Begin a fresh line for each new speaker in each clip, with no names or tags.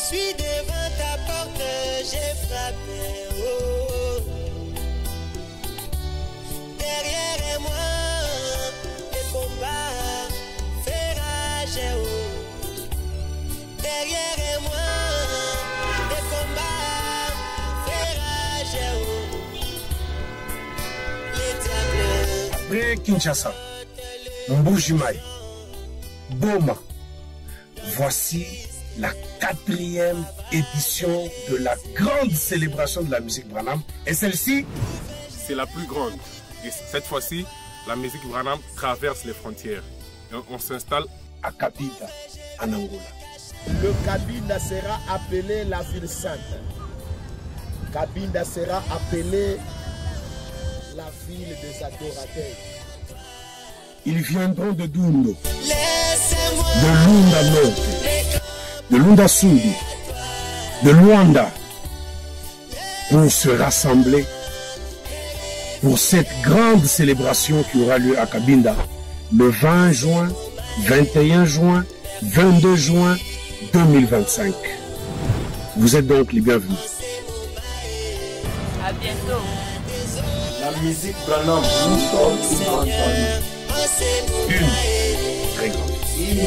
suis devant ta porte, j'ai frappé. Oh. Derrière moi, les combats fait rage. Oh. Derrière moi, les combats fait rage. Oh. Les diables.
Après Kinshasa, Mbujimaï, Boma, voici la 4e édition de la grande célébration de la musique Branham. Et celle-ci,
c'est la plus grande. Et cette fois-ci, la musique Branham traverse les frontières. Et on s'installe
à Cabinda, en Angola.
Le Cabinda sera appelé la ville sainte. Cabinda sera appelé la ville des adorateurs.
Ils viendront de Dundo, de Lunda Nord, de Lunda Sud, de Luanda, pour se rassembler pour cette grande célébration qui aura lieu à Cabinda le 20 juin, 21 juin, 22 juin 2025. Vous êtes donc les bienvenus.
À bientôt.
La musique Branham, nous sommes une grande famille.
Une très grande.
Une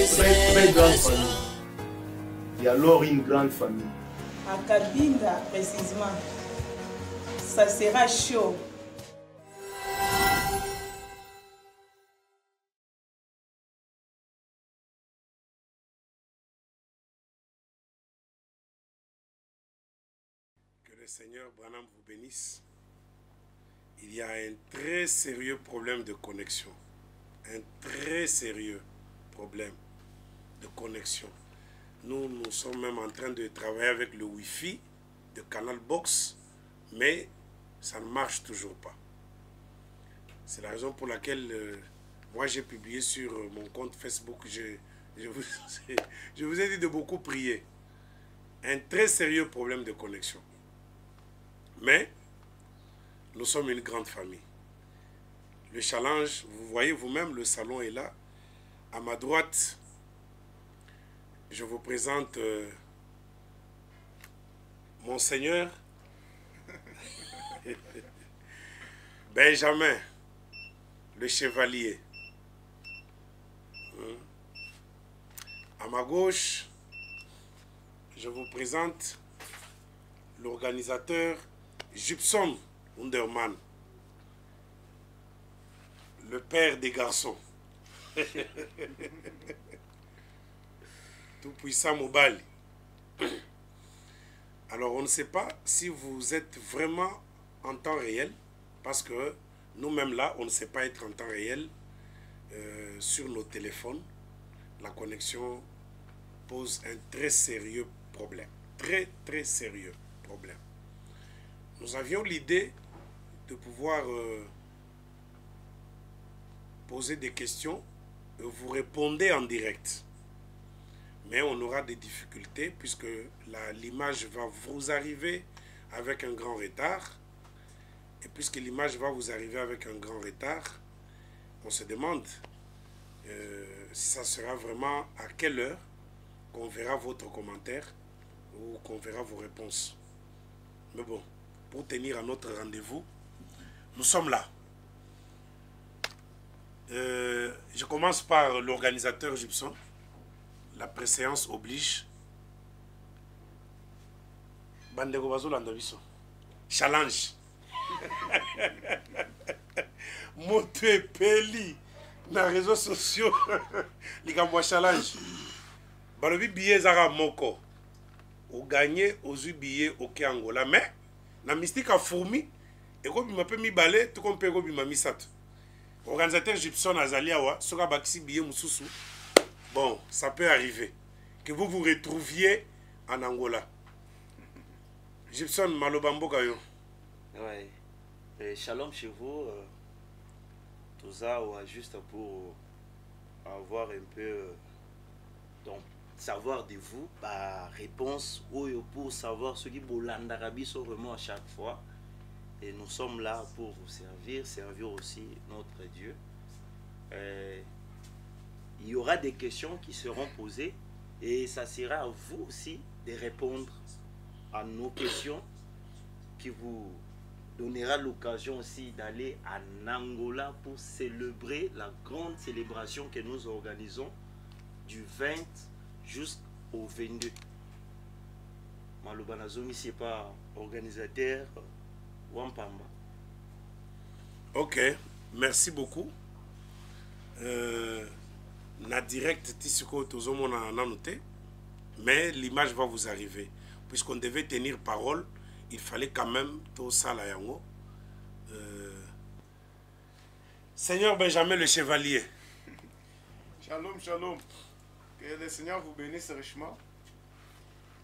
très grande famille. Et alors une grande famille.
À Cabinda, précisément, ça sera chaud.
Que le Seigneur Branham vous bénisse. Il y a un très sérieux problème de connexion. Un très sérieux problème de connexion. Nous sommes même en train de travailler avec le Wi-Fi de Canal Box, mais ça ne marche toujours pas. C'est la raison pour laquelle moi j'ai publié sur mon compte Facebook, je vous ai dit de beaucoup prier. Un très sérieux problème de connexion. Mais nous sommes une grande famille. Le challenge, vous voyez vous-même, le salon est là. À ma droite, je vous présente Monseigneur Benjamin, le chevalier. À ma gauche, je vous présente l'organisateur Gibson Underman, le père des garçons. Tout puissant Mobali. Alors on ne sait pas si vous êtes vraiment en temps réel, parce que nous-mêmes là, on ne sait pas être en temps réel sur nos téléphones. La connexion pose un très sérieux problème. Très, très sérieux problème. Nous avions l'idée de pouvoir poser des questions et vous répondez en direct. Mais on aura des difficultés puisque l'image va vous arriver avec un grand retard. Et puisque l'image va vous arriver avec un grand retard, on se demande si ça sera vraiment à quelle heure qu'on verra votre commentaire ou qu'on verra vos réponses. Mais bon, pour tenir à notre rendez-vous, nous sommes là. Je commence par l'organisateur Gibson. La préséance oblige. Bandego bazolanda biso. Challenge. Moto epeli na réseaux sociaux. Likambo challenge. Balobi billet zara moko. O gagné aux billets au Angola, mais na mystique a fourmi et ko bima pe mi balé tout comme pe ko bima misat. Organisateur Gibson azali awa soka bakisi billet mususu. Bon, ça peut arriver que vous vous retrouviez en Angola. Gibson Malobambo Gayo.
Oui. Shalom chez vous. Tout ça, juste pour avoir un peu donc savoir de vous par réponse ou pour savoir ce qui vous l'Arabie sont vraiment à chaque fois. Et nous sommes là pour vous servir aussi notre Dieu. Il y aura des questions qui seront posées et ça sera à vous aussi de répondre à nos questions, qui vous donnera l'occasion aussi d'aller en Angola pour célébrer la grande célébration que nous organisons du 20 jusqu'au 22. Maloba Nazomi, c'est pas organisateur Wampamba.
Ok, merci beaucoup. Na direct Tissiko Tozomo n'a noté, mais l'image va vous arriver. Puisqu'on devait tenir parole, il fallait quand même tout ça là yango. Seigneur Benjamin le Chevalier.
Shalom, shalom. Que le Seigneur vous bénisse richement.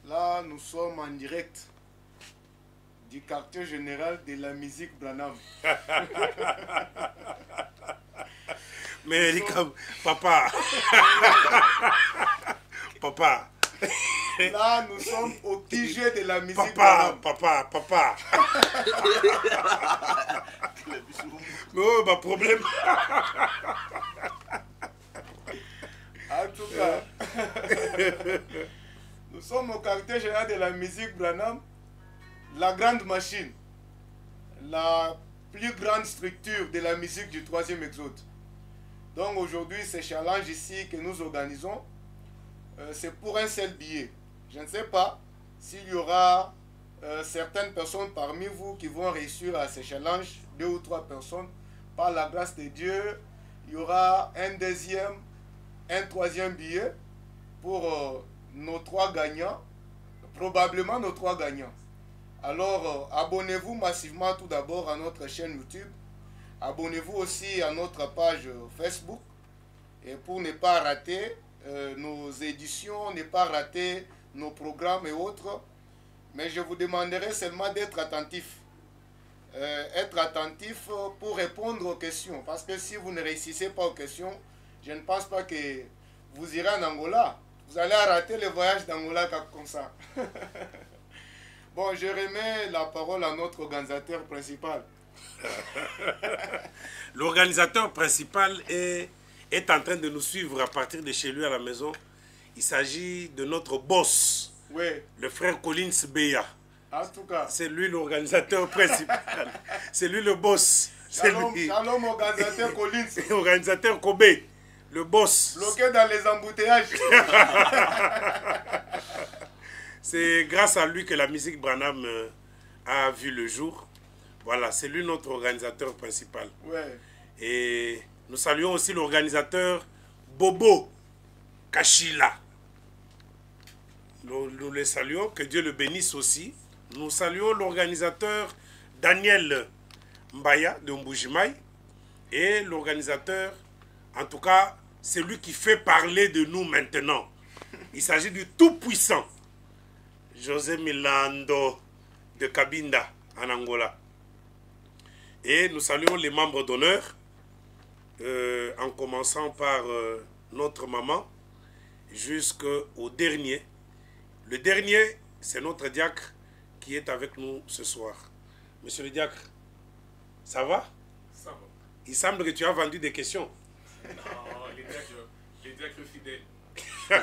Là, nous sommes en direct du quartier général de la musique Branham.
Mais papa, papa.
Là, nous sommes au QG de la musique
Papa,
Branham.
papa. Mais oh, bah problème.
En tout cas, nous sommes au quartier général de la musique Branham, la grande machine, la plus grande structure de la musique du 3e exode. Donc aujourd'hui, ce challenge ici que nous organisons, c'est pour un seul billet. Je ne sais pas s'il y aura certaines personnes parmi vous qui vont réussir à ce challenge, 2 ou 3 personnes. Par la grâce de Dieu, il y aura un deuxième, un troisième billet pour nos 3 gagnants, probablement nos 3 gagnants. Alors, abonnez-vous massivement tout d'abord à notre chaîne YouTube. Abonnez-vous aussi à notre page Facebook. Et pour ne pas rater nos éditions, ne pas rater nos programmes et autres. Mais je vous demanderai seulement d'être attentif. Être attentif pour répondre aux questions. Parce que si vous ne réussissez pas aux questions, je ne pense pas que vous irez en Angola. Vous allez rater le voyage d'Angola comme ça. Bon, je remets la parole à notre organisateur principal.
L'organisateur principal est en train de nous suivre à partir de chez lui à la maison. Il s'agit de notre boss,
Oui.
le frère Collins Beya.
En tout cas.
C'est lui l'organisateur principal. C'est lui le boss.
Shalom, shalom organisateur Collins.
Organisateur Kobe, le boss.
Bloqué dans les embouteillages.
C'est grâce à lui que la musique Branham a vu le jour. Voilà, c'est lui notre organisateur principal.
Ouais.
Et nous saluons aussi l'organisateur Bobo Kachila. Nous le saluons, que Dieu le bénisse aussi. Nous saluons l'organisateur Daniel Mbaya de Mbujimaï. Et l'organisateur, en tout cas, c'est lui qui fait parler de nous maintenant. Il s'agit du tout-puissant José Milando de Cabinda en Angola. Et nous saluons les membres d'honneur, en commençant par notre maman, jusqu'au dernier. Le dernier, c'est notre diacre qui est avec nous ce soir. Monsieur le diacre, ça va?
Ça va.
Il semble que tu as vendu des questions.
Non, les diacres fidèles. Les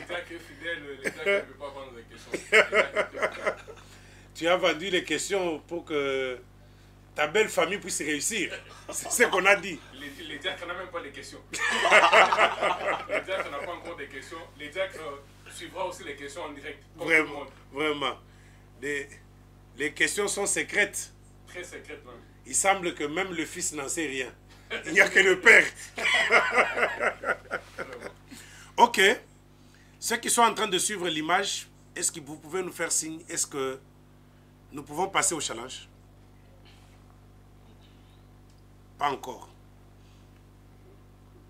diacres fidèles, les diacres ne peuvent pas vendre des questions.
Tu as vendu les questions pour que ta belle famille puisse réussir. C'est ce qu'on a dit.
Les diacres n'ont même pas de questions. Les diacres n'ont pas encore de questions. Les diacres suivront aussi les questions en direct.
Vraiment, vraiment. Les questions sont secrètes.
Très secrètes même.
Il semble que même le fils n'en sait rien. Il n'y a que le père. Ok. Ceux qui sont en train de suivre l'image, est-ce que vous pouvez nous faire signe? Est-ce que nous pouvons passer au challenge? Pas encore.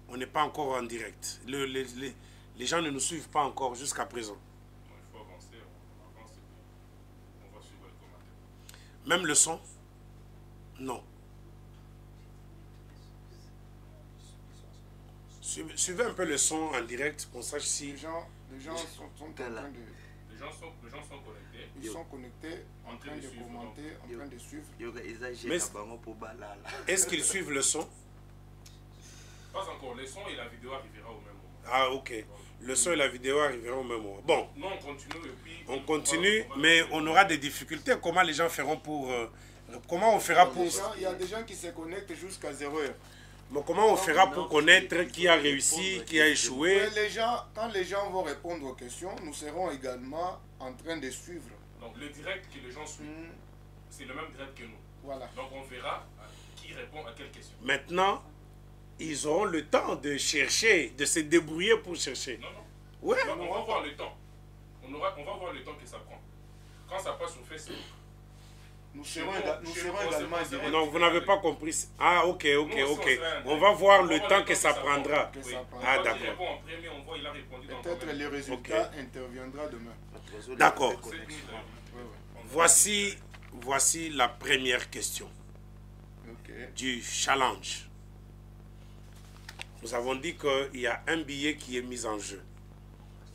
On n'est pas encore en direct. Les gens ne nous suivent pas encore jusqu'à présent.
Il faut avancer, on avance. On va suivre le commentaire.
Même le son? Non. Suivez un peu le son en direct, qu'on sache si...
Les gens sont en train de...
Les gens sont connectés.
Ils sont connectés, en train de commenter, en train de suivre.
Est-ce qu'ils suivent le son?
Pas encore. Le son et la vidéo arrivera au même moment.
Ah, ok. Le son et la vidéo arriveront au même moment. Bon,
Non, on continue et puis...
on continue, mais on aura des difficultés. Comment les gens feront pour... comment on fera pour...
Il y a des gens qui se connectent jusqu'à 0 heure.
Bon, comment on fera pour connaître qui a réussi, qui a échoué?
Mais les gens, quand les gens vont répondre aux questions, nous serons également en train de suivre.
Donc le direct que les gens suivent, c'est le même direct que nous.
Voilà.
Donc on verra qui répond à quelle question.
Maintenant, ils auront le temps de chercher, de se débrouiller pour chercher.
Non, non.
Ouais.
Donc, on va voir le temps. On va voir le temps que ça prend. Quand ça passe au Facebook,
Nous serons également en direct.
Non, vous n'avez pas compris. Ah, ok. On va voir le temps que ça prendra. Ah,
quand il
d'accord.
répond en premier, on voit il a répondu dans
Peut-être
combien.
le résultat interviendra demain.
D'accord.
C'est une-
Voici la première question
Ok.
du challenge. Nous avons dit qu'il y a un billet qui est mis en jeu.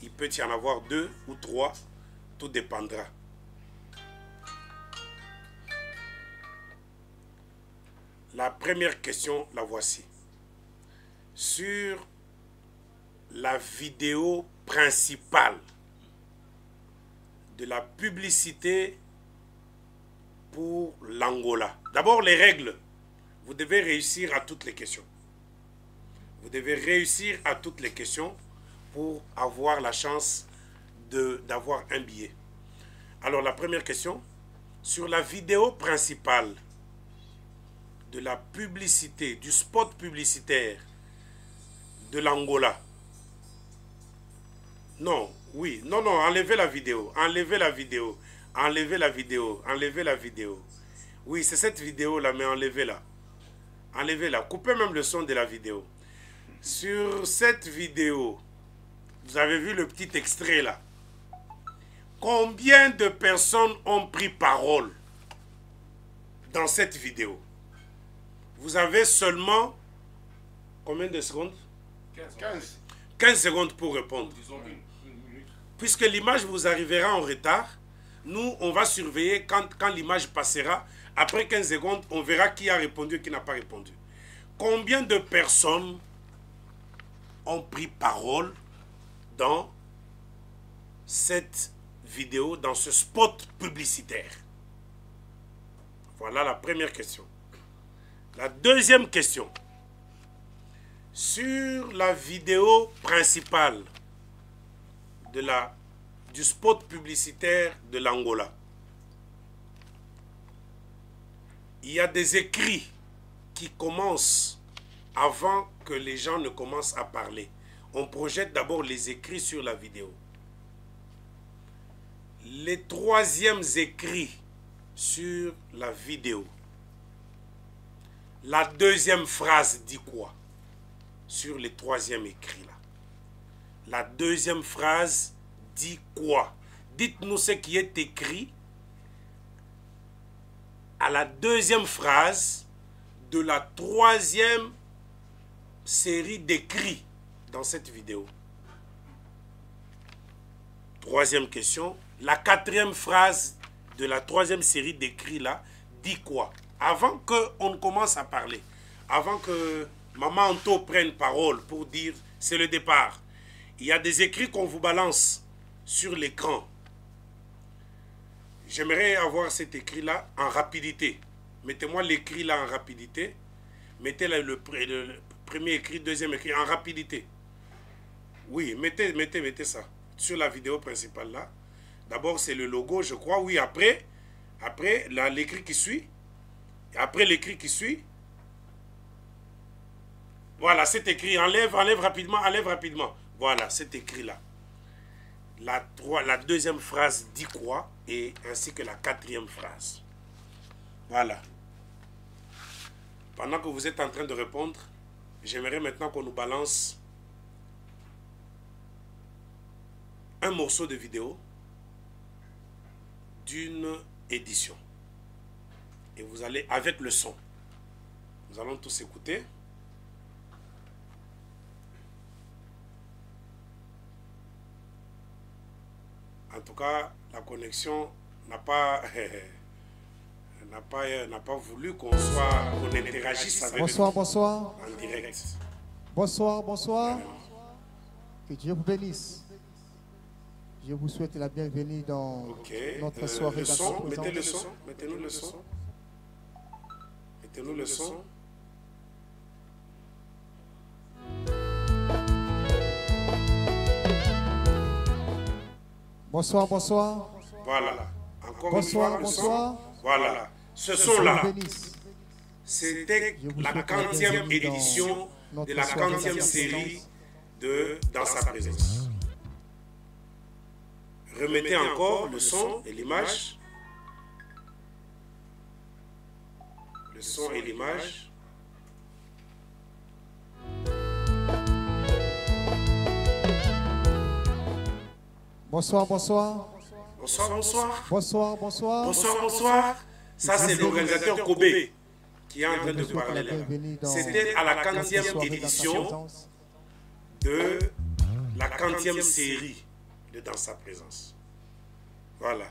Il peut y en avoir 2 ou 3, tout dépendra. La première question, la voici. Sur la vidéo principale de la publicité pour l'Angola. D'abord, les règles. Vous devez réussir à toutes les questions. Vous devez réussir à toutes les questions pour avoir la chance d'avoir un billet. Alors, la première question, sur la vidéo principale de la publicité, du spot publicitaire de l'Angola. Non, oui, non, enlevez la vidéo, enlevez la vidéo, enlevez la vidéo, enlevez la vidéo. Oui, c'est cette vidéo-là, mais enlevez-la. Enlevez-la, coupez même le son de la vidéo. Sur cette vidéo, vous avez vu le petit extrait là. Combien de personnes ont pris parole dans cette vidéo? Vous avez seulement combien de secondes?
15.
15 secondes pour répondre.
Disons une minute.
Puisque l'image vous arrivera en retard, nous, on va surveiller quand l'image passera. Après 15 secondes, on verra qui a répondu et qui n'a pas répondu. Combien de personnes ont pris parole dans cette vidéo, dans ce spot publicitaire? Voilà la première question. La deuxième question. Sur la vidéo principale du spot publicitaire de l'Angola, il y a des écrits qui commencent avant que les gens ne commencent à parler. On projette d'abord les écrits sur la vidéo. Les troisièmes écrits sur la vidéo. La deuxième phrase dit quoi sur les troisième écrit là? La deuxième phrase dit quoi? Dites-nous ce qui est écrit à la deuxième phrase de la troisième série d'écrits dans cette vidéo. Troisième question. La quatrième phrase de la troisième série d'écrits là dit quoi? Avant qu'on ne commence à parler, avant que Maman Anto prenne parole pour dire c'est le départ, il y a des écrits qu'on vous balance sur l'écran. J'aimerais avoir cet écrit-là en rapidité. Mettez-moi l'écrit là en rapidité. Mettez le premier écrit, deuxième écrit en rapidité. Oui, mettez ça sur la vidéo principale là. D'abord, c'est le logo, je crois. Oui, après l'écrit qui suit. Après l'écrit qui suit. Voilà, cet écrit. Enlève rapidement. Voilà, cet écrit-là. La deuxième phrase dit quoi? Et ainsi que la quatrième phrase. Voilà. Pendant que vous êtes en train de répondre, j'aimerais maintenant qu'on nous balance un morceau de vidéo d'une édition. Et vous allez avec le son. Nous allons tous écouter. En tout cas, la connexion n'a pas voulu qu'on interagisse avec
Bonsoir.
en direct.
Bonsoir.
Que Dieu vous bénisse. Je vous souhaite la bienvenue dans notre soirée
le son,
d'Afro-Présence.
mettez le son, mettez-nous le son. Mettez-nous le son.
Bonsoir, bonsoir.
Voilà. Encore
Bonsoir,
une fois, le
bonsoir.
son. Voilà. Ce
Que
son-là,
Dieu vous bénisse.
c'était
Je vous
la
souhaite la
40e
bienvenue
édition
dans notre
de la
soirée
40e
d'Afro-Présence.
série de Dans sa présence. Remettez encore le son et l'image. Le son et l'image.
Bonsoir, bonsoir.
Bonsoir, bonsoir.
Bonsoir, bonsoir.
Bonsoir, bonsoir. Ça, c'est l'organisateur Kobe qui est en train de
Je vous souhaite
parler
la
là.
bienvenue dans
C'était à la
notre
40e
soirée
édition
d'Afro-Présence.
de la 40e série de Dans sa présence. Voilà.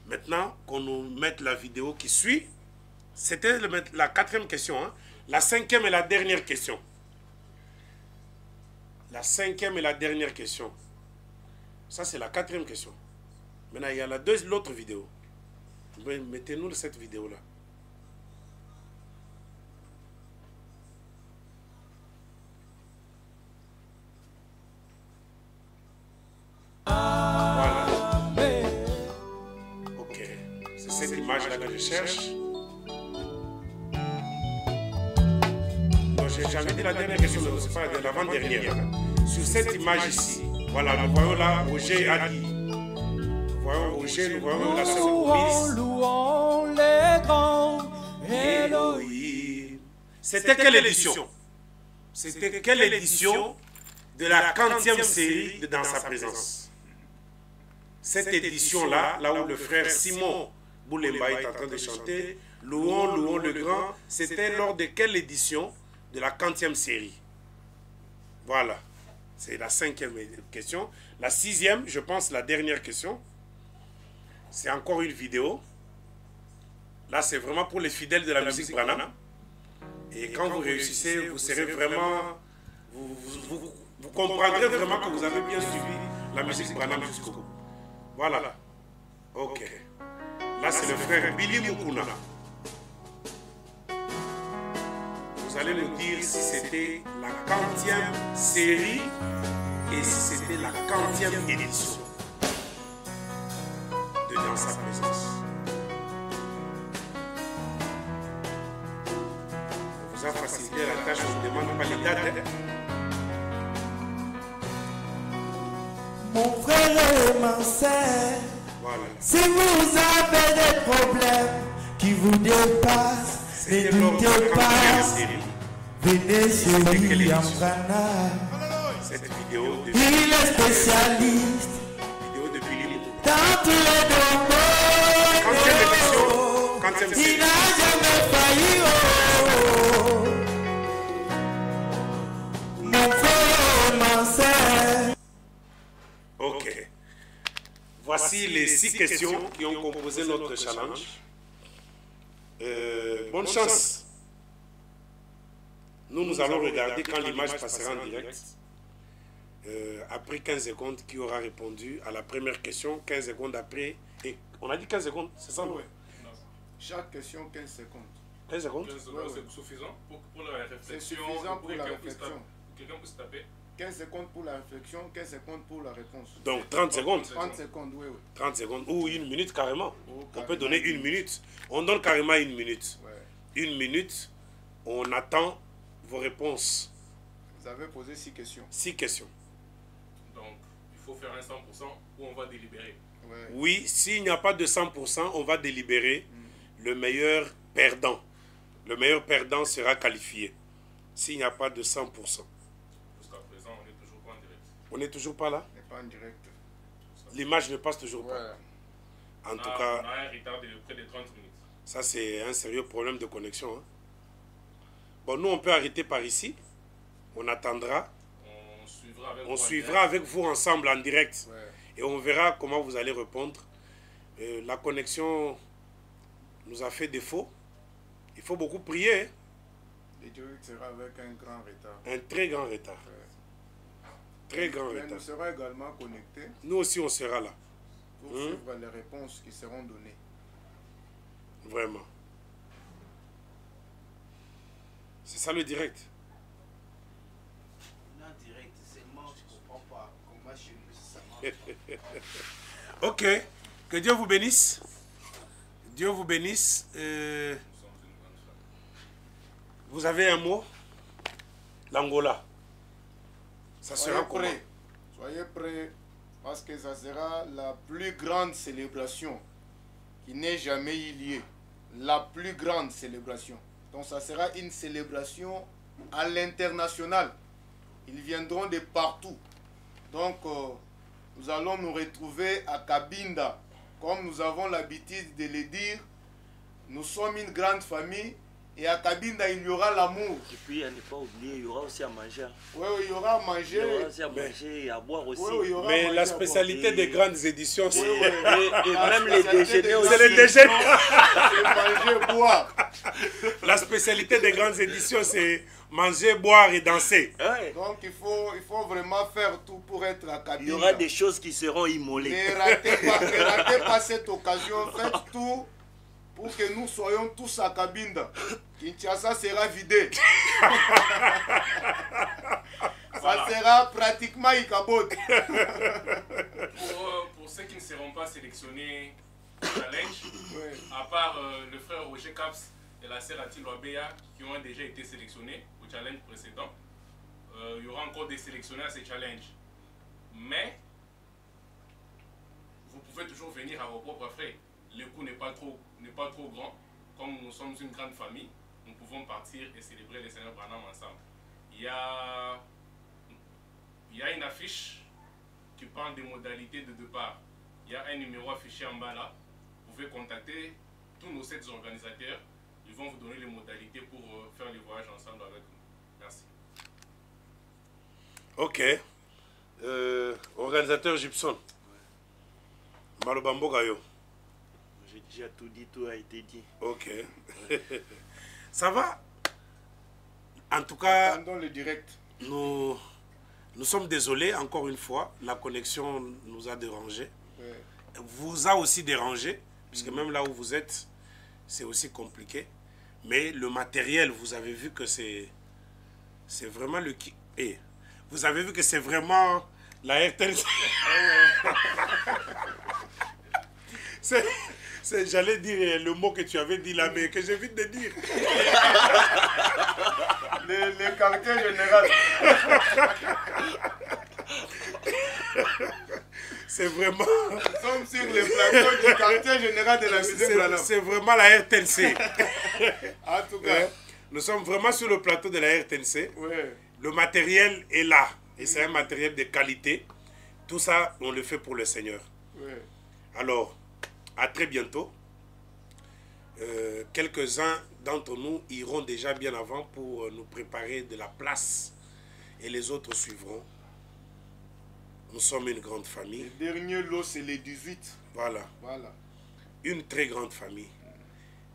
Maintenant qu'on nous mette la vidéo qui suit, c'était la 4e question. Hein? La 5e et la dernière question. La 5e et la dernière question. Ça, c'est la 4e question. Maintenant, il y a l'autre vidéo. Mettez-nous cette vidéo-là. Voilà. Ok. C'est cette image-là que je cherche. J'avais dit la dernière question, mais c'est pas l'avant-dernière. Sur cette image ici, voilà, nous voyons là Roger Adi. Nous voyons Roger, nous voyons la sœur Maurice.
Louons les grands
Elohim. C'était quelle édition? C'était quelle édition de la 40e série de Dans sa présence? Cette édition-là, là où le frère Simon Boulemba est en train de chanter, Louons, louons le grand, c'était lors de quelle édition de la 40e série? Voilà. C'est la 5e question. La 6e, je pense, la dernière question. C'est encore une vidéo. Là, c'est vraiment pour les fidèles de la musique Branham. Et quand vous réussissez, vous serez vraiment... Vous comprendrez vraiment que vous avez bien suivi la musique Branham jusqu'au bout. Voilà. Ok. Là, c'est le frère Billy Mukuna. Vous allez nous dire si c'était la 40e série et si c'était la 40e édition de Dans sa présence. On vous a facilité la tâche, on ne demande pas les dates. Hein?
Mon frère et ma sœur,
Voilà.
si vous avez des problèmes qui vous dépassent, ne
C'était lors de la
doutez
40e
pas,
série.
venez chez
C'était quelle
William
édition?
Branham.
Cette vidéo de
Il est spécialiste
Billy Mukuna.
dans tous les domaines.
40e édition, 40e
Il
série.
n'a jamais failli. Mon frère et ma sœur.
Ok. Voici les 6 questions qui ont composé notre challenge. Bonne chance. Nous allons regarder quand l'image passera en direct. Après 15 secondes, qui aura répondu à la première question, 15 secondes après. Et on a dit 15 secondes, c'est ça?
Oui. Chaque question, 15 secondes.
15 secondes?
15 secondes, c'est suffisant pour la réflexion.
C'est suffisant pour la réflexion.
Quelqu'un puisse taper.
15 secondes pour la réflexion, 15 secondes pour la réponse.
Donc 30 secondes.
30 secondes, oui, oui.
30 secondes ou 1 minute carrément.
Oh,
On peut donner 1 minute. On donne carrément 1 minute.
Ouais.
1 minute, on attend vos réponses.
Vous avez posé 6 questions.
6 questions.
Donc, il faut faire un 100% ou on va délibérer.
Ouais.
Oui, s'il n'y a pas de 100%, on va délibérer le meilleur perdant. Le meilleur perdant sera qualifié. S'il n'y a pas de 100%.
Jusqu'à présent, on n'est toujours pas en direct.
On n'est toujours pas là?
On n'est pas en direct.
L'image ne passe toujours
Ouais.
pas. En tout
On a
cas,
un retard de près de 30 minutes.
ça c'est un sérieux problème de connexion. Hein. Bon, nous on peut arrêter par ici. On attendra.
On suivra avec
On
vous.
suivra avec vous ensemble en direct.
Ouais.
Et on verra comment vous allez répondre. La connexion nous a fait défaut. Il faut beaucoup prier. Hein.
Le direct sera avec un grand retard.
Un très grand retard. Très grand
Mais
retard.
nous serons également connectés
Nous aussi, on sera là.
pour suivre les réponses qui seront données.
Vraiment. C'est ça le direct.
Non, direct, c'est moi, je ne comprends pas comment chez nous ça marche.
Ok. Que Dieu vous bénisse. Dieu vous bénisse. Vous avez un mot? L'Angola. Ça sera
Soyez prêts. Soyez prêts parce que ça sera la plus grande célébration qui n'ait jamais eu lieu. La plus grande célébration. Donc ça sera une célébration à l'international. Ils viendront de partout. Donc nous allons nous retrouver à Cabinda. Comme nous avons l'habitude de le dire, nous sommes une grande famille. Et à Cabinda, il y aura l'amour.
Et puis, à ne pas oublier, il y aura aussi à manger.
Oui, il y aura à manger.
Il y aura aussi à manger et à boire aussi.
Oui,
mais la spécialité des grandes éditions, c'est...
Et même les déjeuners aussi.
C'est le déjeuner.
C'est manger, boire.
La spécialité des grandes éditions, c'est manger, boire et danser.
Ouais.
Donc il faut vraiment faire tout pour être à Cabinda.
Il y aura des choses qui seront immolées.
Ne ratez pas cette occasion. Faites tout pour que nous soyons tous à Cabinda. Kinshasa sera vidé. Ça sera pratiquement Ikabod.
Pour ceux qui ne seront pas sélectionnés au challenge, à part le frère Roger Caps et la sœur Attilo Abeya qui ont déjà été sélectionnés au challenge précédent, il y aura encore des sélectionnés à ces challenges. Mais vous pouvez toujours venir à vos propres frais. Le coût n'est pas trop grand. Comme nous sommes une grande famille, nous pouvons partir et célébrer les Seigneur Branham ensemble. Il y a une affiche qui parle des modalités de départ. Il y a un numéro affiché en bas là. Vous pouvez contacter tous nos 7 organisateurs. Ils vont vous donner les modalités pour faire le voyage ensemble avec nous. Merci.
Ok. Organisateur Gibson. Malobambo Gayo.
J'ai déjà tout dit, tout a été dit.
Ok. Ça va? En tout cas,
Attendons le direct.
nous sommes désolés, encore une fois. La connexion nous a dérangés.
Ouais.
Vous a aussi dérangé, puisque même là où vous êtes, c'est aussi compliqué. Mais le matériel, vous avez vu que c'est vraiment le qui. Et vous avez vu que c'est vraiment la RTL. J'allais dire le mot que tu avais dit là, mais que j'évite de dire.
Le quartier général.
C'est vraiment...
Nous sommes sur le plateau du quartier général de la musique Branham.
C'est vraiment la RTNC.
En tout cas.
Nous sommes vraiment sur le plateau de la RTNC.
Ouais.
Le matériel est là. Et c'est un matériel de qualité. Tout ça, on le fait pour le Seigneur.
Ouais.
Alors, à très bientôt. Quelques-uns d'entre nous iront déjà bien avant pour nous préparer de la place. Et les autres suivront. Nous sommes une grande famille.
Le dernier lot, c'est les 18.
Voilà.
Voilà.
Une très grande famille.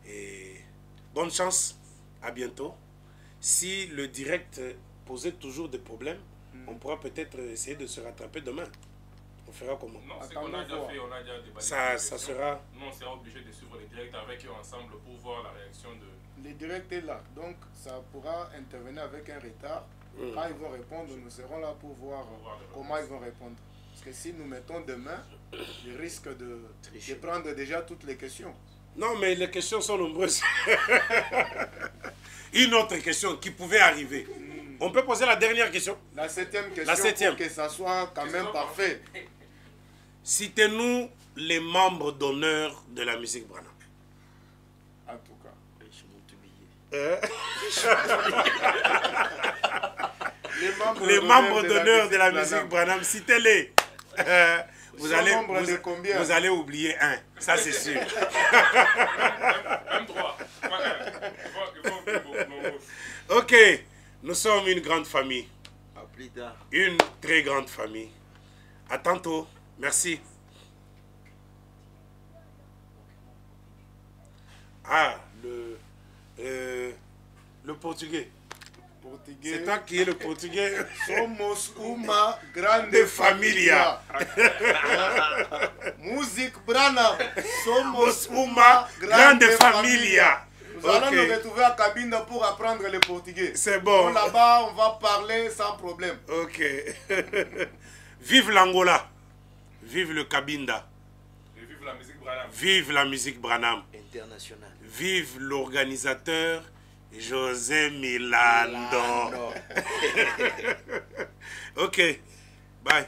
Et bonne chance. À bientôt. Si le direct posait toujours des problèmes, on pourra peut-être essayer de se rattraper demain. On fera comment?
Non, c'est qu'on a déjà fait, on a déjà débattu.
Ça sera...
Nous, on sera obligé de suivre les directs avec eux ensemble pour voir la réaction de...
Le direct est là. Donc, ça pourra intervenir avec un retard. Quand ils vont répondre, nous serons là pour voir comment ils vont répondre. Parce que si nous mettons demain, ils risquent de prendre déjà toutes les questions.
Non, mais les questions sont nombreuses. Une autre question qui pouvait arriver. On peut poser la dernière question.
La 7e question,
La 7e.
pour que ça soit quand même parfait.
Citez-nous les membres d'honneur de la musique Branham.
En tout cas.
Les membres d'honneur de la musique Branham, citez-les. Vous allez oublier un, ça c'est sûr.
Même 3.
Ok, nous sommes une grande famille.
À plus tard.
Une très grande famille. À tantôt. Merci. Ah, le portugais. C'est toi qui es le portugais.
Somos uma grande familia. Musique Branham. Somos uma grande familia. Nous allons nous retrouver à Cabinda pour apprendre le portugais.
C'est bon.
Là-bas, on va parler sans problème.
Ok. Vive l'Angola. Vive le Cabinda.
Et vive la musique Branham.
Vive la musique Branham.
International.
Vive l'organisateur José Milando. Ok. Bye.